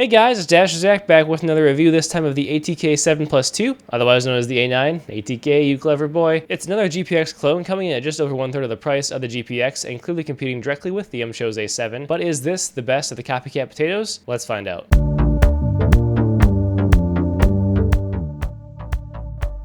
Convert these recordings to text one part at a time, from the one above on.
Hey guys, it's Zach back with another review, this time of the ATK 7 Plus 2, otherwise known as the A9. ATK, you clever boy. It's another GPX clone coming in at just over 1/3 of the price of the GPX and clearly competing directly with the MCHOSE A7. But is this the best of the copycat potatoes? Let's find out.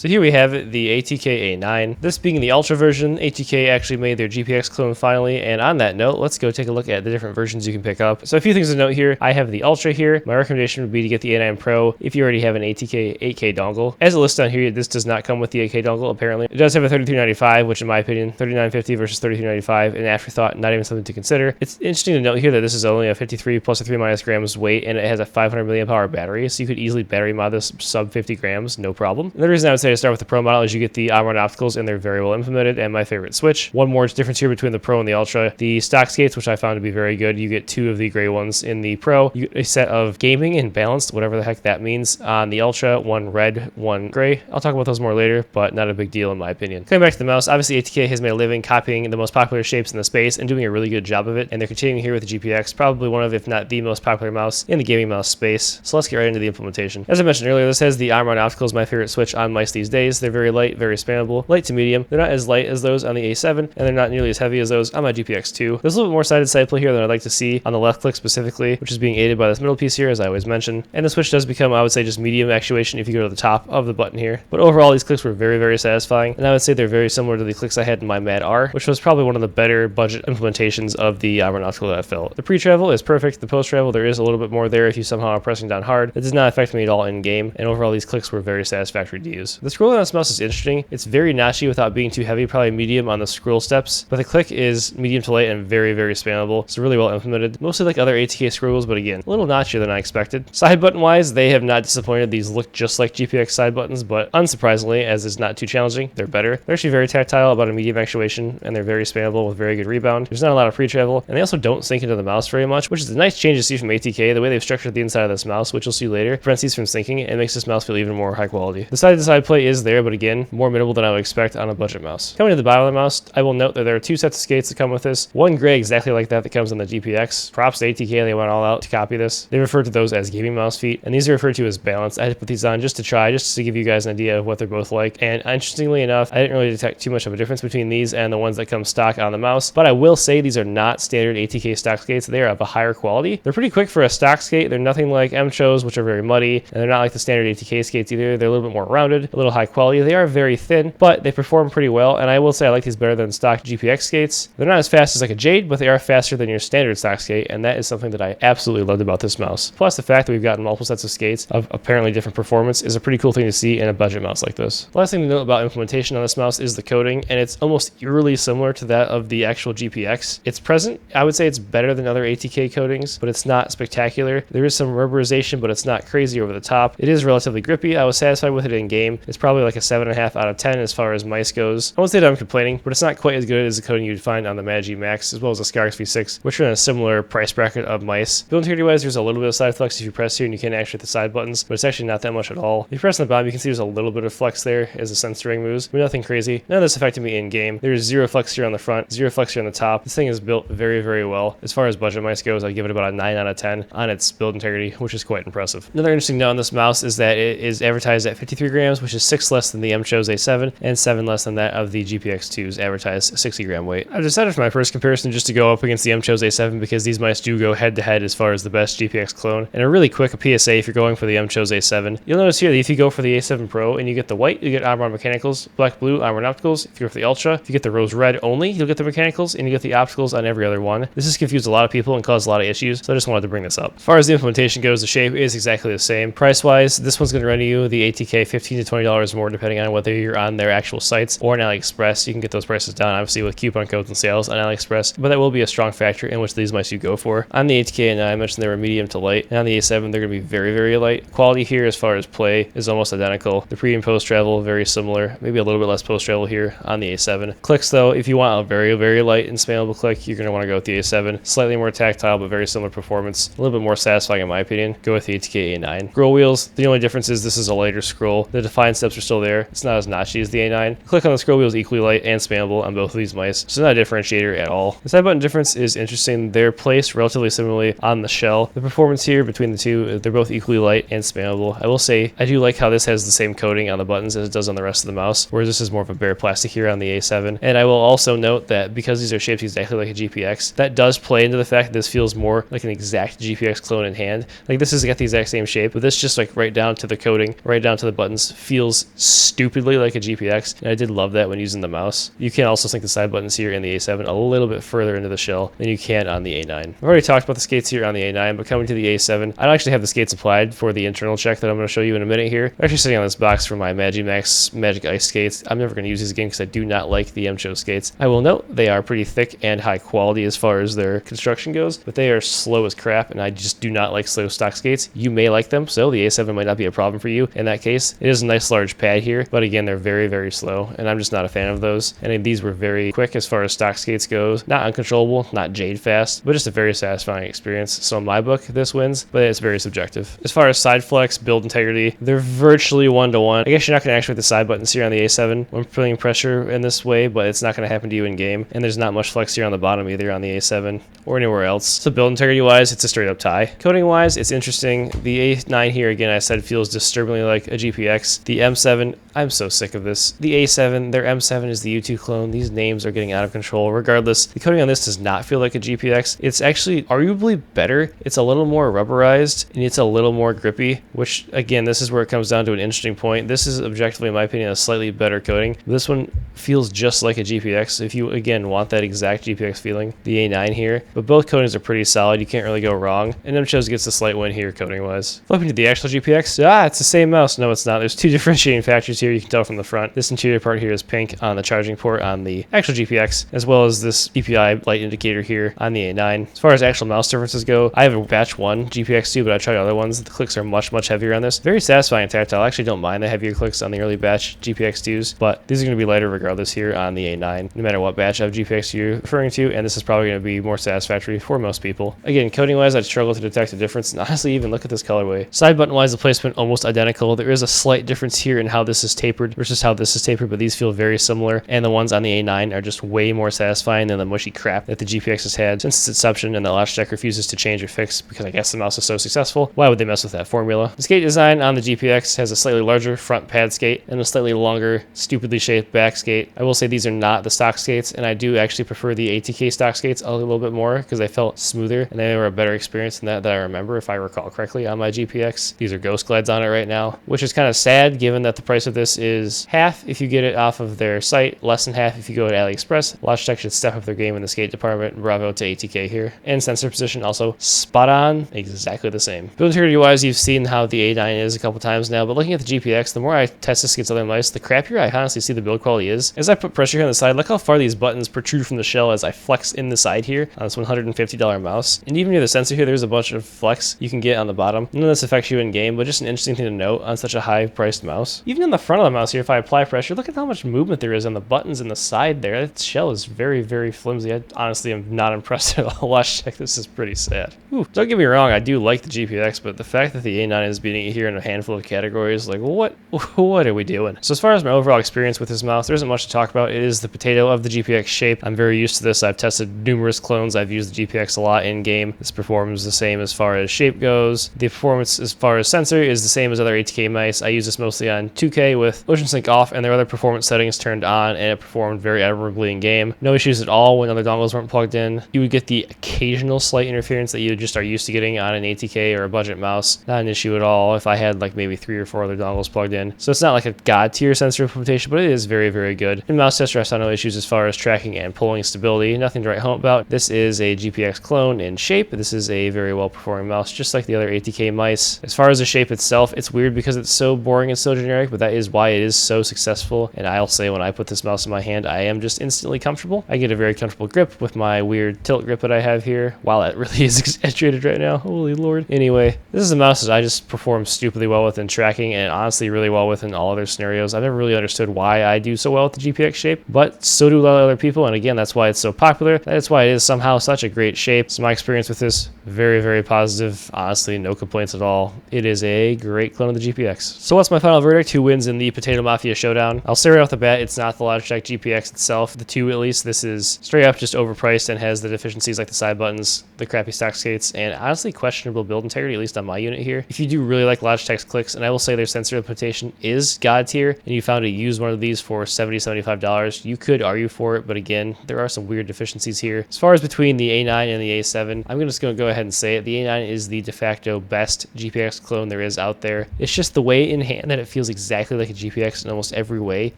So here we have it, the ATK A9. This being the Ultra version, ATK actually made their GPX clone finally, and on that note, let's go take a look at the different versions you can pick up. So a few things to note here. I have the Ultra here. My recommendation would be to get the A9 Pro if you already have an ATK 8K dongle. As a list down here, this does not come with the 8K dongle, apparently. It does have a 3395, which in my opinion, 3950 versus 3395, an afterthought, not even something to consider. It's interesting to note here that this is only a 53 plus a 3 minus grams weight, and it has a 500 milliamp hour battery, so you could easily battery mod this sub 50 grams, no problem. And the reason I would say to start with the Pro model is you get the on-run opticals, and they're very well implemented, and my favorite switch. One more difference here between the Pro and the Ultra. The stock skates, which I found to be very good, you get 2 of the gray ones in the Pro. You get a set of gaming and balanced, whatever the heck that means. On the Ultra, 1 red, 1 gray. I'll talk about those more later, but not a big deal in my opinion. Coming back to the mouse, obviously ATK has made a living copying the most popular shapes in the space and doing a really good job of it, and they're continuing here with the GPX, probably one of, if not the most popular mouse in the gaming mouse space. So let's get right into the implementation. As I mentioned earlier, this has the on-run opticals, my favorite switch on mice these days. They're very light, very expandable, light to medium. They're not as light as those on the A7, and they're not nearly as heavy as those on my GPX2. There's a little bit more side play here than I'd like to see on the left click specifically, which is being aided by this middle piece here, as I always mention. And the switch does become, I would say, just medium actuation if you go to the top of the button here. But overall, these clicks were very, very satisfying, and I would say they're very similar to the clicks I had in my Mad R, which was probably one of the better budget implementations of the on-run optical that I felt. The pre-travel is perfect. The post-travel, there is a little bit more there if you somehow are pressing down hard. It does not affect me at all in game, and overall, these clicks were very satisfactory to use. The scrolling on this mouse is interesting. It's very notchy without being too heavy, probably medium on the scroll steps, but the click is medium to light and very, very spamable. It's really well implemented, mostly like other ATK scrolls, but again, a little notchier than I expected. Side button wise, they have not disappointed. These look just like GPX side buttons, but unsurprisingly, as it's not too challenging, they're better. They're actually very tactile, about a medium actuation, and they're very spammable with very good rebound. There's not a lot of pre-travel, and they also don't sink into the mouse very much, which is a nice change to see from ATK. The way they've structured the inside of this mouse, which you'll see later, prevents these from sinking and makes this mouse feel even more high quality. The side-to-side play is there, but again, more minimal than I would expect on a budget mouse. Coming to the bottom of the mouse, I will note that there are 2 sets of skates that come with this. One gray exactly like that comes on the GPX. Props to ATK, they went all out to copy this. They refer to those as gaming mouse feet, and these are referred to as balanced. I had to put these on just to give you guys an idea of what they're both like, and interestingly enough, I didn't really detect too much of a difference between these and the ones that come stock on the mouse, but I will say these are not standard ATK stock skates. They are of a higher quality. They're pretty quick for a stock skate. They're nothing like MCHOSE, which are very muddy, and they're not like the standard ATK skates either. They're a little bit more rounded, a little high quality. They are very thin, but they perform pretty well, and I will say I like these better than stock GPX skates. They're not as fast as like a Jade, but they are faster than your standard stock skate, and that is something that I absolutely loved about this mouse. Plus, the fact that we've gotten multiple sets of skates of apparently different performance is a pretty cool thing to see in a budget mouse like this. The last thing to note about implementation on this mouse is the coding, and it's almost eerily similar to that of the actual GPX. It's present. I would say it's better than other ATK coatings, but it's not spectacular. There is some rubberization, but it's not crazy over the top. It is relatively grippy. I was satisfied with it in game. It's probably like a 7.5 out of 10 as far as mice goes. I won't say that I'm complaining, but it's not quite as good as the coating you'd find on the Mad G Max, as well as the Scarx V6, which are in a similar price bracket of mice. Build integrity wise, there's a little bit of side flex if you press here, and you can actually hit the side buttons, but it's actually not that much at all. If you press on the bottom, you can see there's a little bit of flex there as the sensoring moves, but nothing crazy. None of this affected me in game. There's 0 flex here on the front, 0 flex here on the top. This thing is built very, very well. As far as budget mice goes, I'd give it about a 9 out of 10 on its build integrity, which is quite impressive. Another interesting note on this mouse is that it is advertised at 53 grams, which is 6 less than the MCHOSE A7 and 7 less than that of the GPX2's advertised 60 gram weight. I've decided for my first comparison just to go up against the MCHOSE A7 because these mice do go head to head as far as the best GPX clone. And a really quick PSA if you're going for the MCHOSE A7, you'll notice here that if you go for the A7 Pro and you get the white, you get on-run mechanicals, black, blue, on-run opticals. If you go for the Ultra, if you get the rose red only, you'll get the mechanicals and you get the opticals on every other one. This has confused a lot of people and caused a lot of issues, so I just wanted to bring this up. As far as the implementation goes, the shape is exactly the same. Price-wise, this one's going to run you the ATK $15 to $20 more depending on whether you're on their actual sites or on AliExpress. You can get those prices down, obviously, with coupon codes and sales on AliExpress, but that will be a strong factor in which these mice you go for. On the ATK A9, I mentioned they were medium to light, and on the A7, they're going to be very, very light. Quality here, as far as play, is almost identical. The pre and post travel, very similar, maybe a little bit less post travel here on the A7. Clicks, though, if you want a very, very light and spammable click, you're going to want to go with the A7. Slightly more tactile, but very similar performance. A little bit more satisfying, in my opinion. Go with the ATK A9. Scroll wheels, the only difference is this is a lighter scroll. The defined steps are still there. It's not as notchy as the A9. Click on the scroll wheel is equally light and spammable on both of these mice, so not a differentiator at all. The side button difference is interesting. They're placed relatively similarly on the shell. The performance here between the two, they're both equally light and spammable. I will say I do like how this has the same coating on the buttons as it does on the rest of the mouse, whereas this is more of a bare plastic here on the A7. And I will also note that because these are shaped exactly like a GPX, that does play into the fact that this feels more like an exact GPX clone in hand. Like this has got the exact same shape, but this just like right down to the coating, right down to the buttons, feels stupidly like a GPX. And I did love that when using the mouse. You can also sink the side buttons here in the A7 a little bit further into the shell than you can on the A9. I've already talked about the skates here on the A9, but coming to the A7, I don't actually have the skates applied for the internal check that I'm going to show you in a minute here. I'm actually sitting on this box for my Magimax Magic Ice skates. I'm never going to use these again because I do not like the MCHOSE skates. I will note they are pretty thick and high quality as far as their construction goes, but they are slow as crap, and I just do not like slow stock skates. You may like them, so the A7 might not be a problem for you in that case. It is a nice large pad here, but again, they're very, very slow, and I'm just not a fan of those. And these were very quick as far as stock skates goes. Not uncontrollable, not jade fast, but just a very satisfying experience. So in my book, this wins, but it's very subjective. As far as side flex, build integrity, they're virtually one-to-one. I guess you're not going to actuate the side buttons here on the A7 when putting pressure in this way, but it's not going to happen to you in game. And there's not much flex here on the bottom either on the A7 or anywhere else. So build integrity wise, it's a straight up tie. Coating wise, it's interesting. The A9 here, again, I said feels disturbingly like a GPX. The M7, I'm so sick of this. The A7, their M7 is the U2 clone. These names are getting out of control. Regardless, the coating on this does not feel like a GPX. It's actually arguably better. It's a little more rubberized and it's a little more grippy, which again, this is where it comes down to an interesting point. This is objectively, in my opinion, a slightly better coating. This one feels just like a GPX. If you, again, want that exact GPX feeling, the A9 here, but both coatings are pretty solid. You can't really go wrong. And MCHOSE gets a slight win here coating wise. Flipping to the actual GPX, it's the same mouse. No, it's not. There's two differentiating factors here. You can tell from the front. This interior part here is pink on the charging port on the actual GPX, as well as this DPI light indicator here on the A9. As far as actual mouse differences go, I have a batch 1 GPX2, but I tried other ones. The clicks are much, much heavier on this. Very satisfying and tactile. I actually don't mind the heavier clicks on the early batch GPX2s, but these are going to be lighter regardless here on the A9, no matter what batch of GPX you're referring to, and this is probably going to be more satisfactory for most people. Again, coating wise, I'd struggle to detect a difference, and honestly, even look at this colorway. Side button wise, the placement almost identical. There is a slight difference here in how this is tapered versus how this is tapered, but these feel very similar, and the ones on the A9 are just way more satisfying than the mushy crap that the GPX has had since its inception, and the Logitech refuses to change or fix because I guess the mouse is so successful. Why would they mess with that formula? The skate design on the GPX has a slightly larger front pad skate and a slightly longer, stupidly shaped back skate. I will say these are not the stock skates, and I do actually prefer the ATK stock skates a little bit more because they felt smoother and they were a better experience than that I remember, if I recall correctly, on my GPX. These are ghost glides on it right now, which is kind of sad given that the price of this is half if you get it off of their site, less than half if you go to AliExpress. Logitech should step up their game in the skate department. Bravo to ATK here. And sensor position also spot on, exactly the same. Build integrity wise, you've seen how the A9 is a couple times now, but looking at the GPX, the more I test this against other mice, the crappier I honestly see the build quality is. As I put pressure here on the side, look how far these buttons protrude from the shell as I flex in the side here on this $150 mouse. And even near the sensor here, there's a bunch of flex you can get on the bottom. None of this affects you in game, but just an interesting thing to note on such a high priced mouse. Even in the front of the mouse here, if I apply pressure, look at how much movement there is on the buttons in the side there. That shell is very, very flimsy. I honestly am not impressed at all. Logitech, this is pretty sad. Ooh, don't get me wrong, I do like the GPX, but the fact that the A9 is beating it here in a handful of categories, like what are we doing? So as far as my overall experience with this mouse, there isn't much to talk about. It is the potato of the GPX shape. I'm very used to this. I've tested numerous clones. I've used the GPX a lot in game. This performs the same as far as shape goes. The performance as far as sensor is the same as other ATK mice. I use this mostly on 2K with motion sync off and their other performance settings turned on, and it performed very admirably in game. No issues at all when other dongles weren't plugged in. You would get the occasional slight interference that you just are used to getting on an ATK or a budget mouse. Not an issue at all if I had like maybe 3 or 4 other dongles plugged in. So it's not like a god tier sensor implementation, but it is very, very good. In mouse tester, I saw no issues as far as tracking and pulling stability. Nothing to write home about. This is a GPX clone in shape. This is a very well performing mouse, just like the other ATK mice. As far as the shape itself, it's weird because it's so boring and so generic, but that is why it is so successful. And I'll say when I put this mouse in my hand, I am just instantly comfortable. I get a very comfortable grip with my weird tilt grip that I have here. Wow, that really is exaggerated right now. Holy Lord. Anyway, this is a mouse that I just perform stupidly well with in tracking and honestly really well with in all other scenarios. I've never really understood why I do so well with the GPX shape, but so do a lot of other people. And again, that's why it's so popular. That's why it is somehow such a great shape. So my experience with this, very, very positive. Honestly, no complaints at all. It is a great clone of the GPX. So what's my final verdict verdict, who wins in the Potato Mafia showdown. I'll say right off the bat, it's not the Logitech GPX itself. The 2 at least, this is straight up just overpriced and has the deficiencies like the side buttons, the crappy stock skates, and honestly questionable build integrity, at least on my unit here. If you do really like Logitech's clicks, and I will say their sensor implementation is god tier, and you found a used one of these for $70, $75, you could argue for it, but again, there are some weird deficiencies here. As far as between the A9 and the A7, I'm just going to go ahead and say it. The A9 is the de facto best GPX clone there is out there. It's just the way in hand that it feels exactly like a GPX in almost every way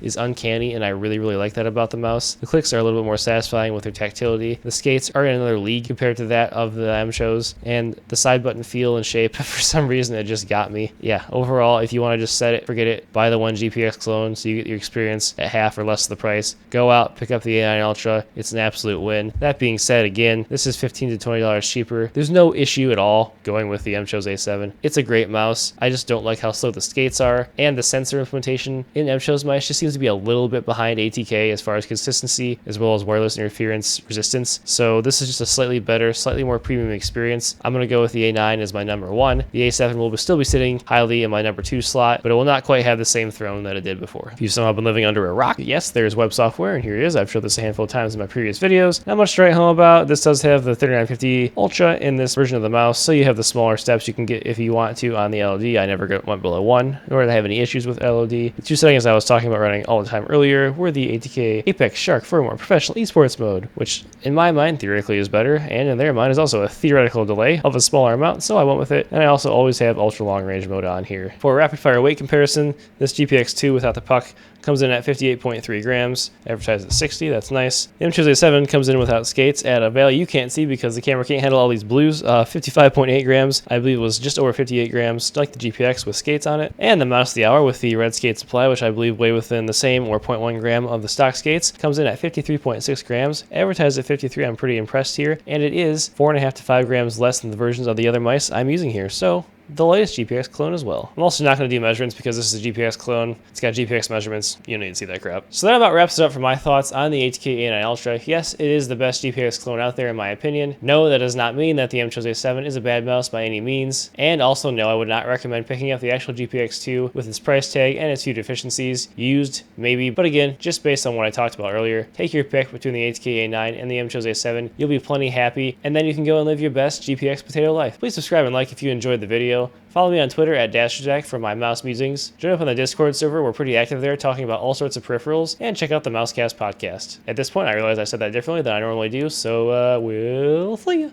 is uncanny, and I really like that about the mouse. The clicks are a little bit more satisfying with their tactility. The skates are in another league compared to that of the MCHOSE, and the side button feel and shape, for some reason, it just got me. Yeah, overall, if you want to just set it, forget it, buy the one GPX clone so you get your experience at half or less of the price. Go out, pick up the A9 Ultra. It's an absolute win. That being said, again, this is $15 to $20 cheaper. There's no issue at all going with the MCHOSE A7. It's a great mouse. I just don't like how slow the skates are, and the sensor implementation in MCHOSE mice just seems to be a little bit behind ATK as far as consistency as well as wireless interference resistance. So this is just a slightly better, slightly more premium experience. I'm going to go with the A9 as my number 1. The A7 will still be sitting highly in my number 2 slot, but it will not quite have the same throne that it did before. If you've somehow been living under a rock, yes, there's web software, and here it is. I've showed this a handful of times in my previous videos. Not much to write home about. This does have the 3950 Ultra in this version of the mouse, so you have the smaller steps you can get if you want to on the LOD. I never went below 1, nor did I have any issues with LOD. The 2 settings I was talking about running all the time earlier were the ATK Apex Shark for more professional esports mode, which in my mind theoretically is better, and in their mind is also a theoretical delay of a smaller amount, so I went with it. And I also always have ultra long range mode on here. For rapid fire weight comparison, this GPX 2 without the puck comes in at 58.3 grams, advertised at 60, that's nice. The MCHOSE A7 comes in without skates at a value you can't see because the camera can't handle all these blues, 55.8 grams. I believe it was just over 58 grams, like the GPX with skates on it. And the mouse of the hour with the red skate supply, which I believe weigh within the same or 0.1 gram of the stock skates, comes in at 53.6 grams, advertised at 53. I'm pretty impressed here, and it is 4.5 to 5 grams less than the versions of the other mice I'm using here, so the latest GPX clone as well. I'm also not going to do measurements because this is a GPX clone. It's got GPX measurements. You don't need to see that crap. So that about wraps it up for my thoughts on the ATK A9 Ultra. Yes, it is the best GPX clone out there in my opinion. No, that does not mean that the MCHOSE A7 is a bad mouse by any means. And also no, I would not recommend picking up the actual GPX 2 with its price tag and its few deficiencies. Used, maybe, but again, just based on what I talked about earlier, take your pick between the ATK A9 and the MCHOSE A7. You'll be plenty happy, and then you can go and live your best GPX potato life. Please subscribe and like if you enjoyed the video. Follow me on Twitter at DasherJack for my mouse musings. Join up on the Discord server. We're pretty active there talking about all sorts of peripherals. And check out the Mousecast podcast. At this point, I realize I said that differently than I normally do, so we'll see ya.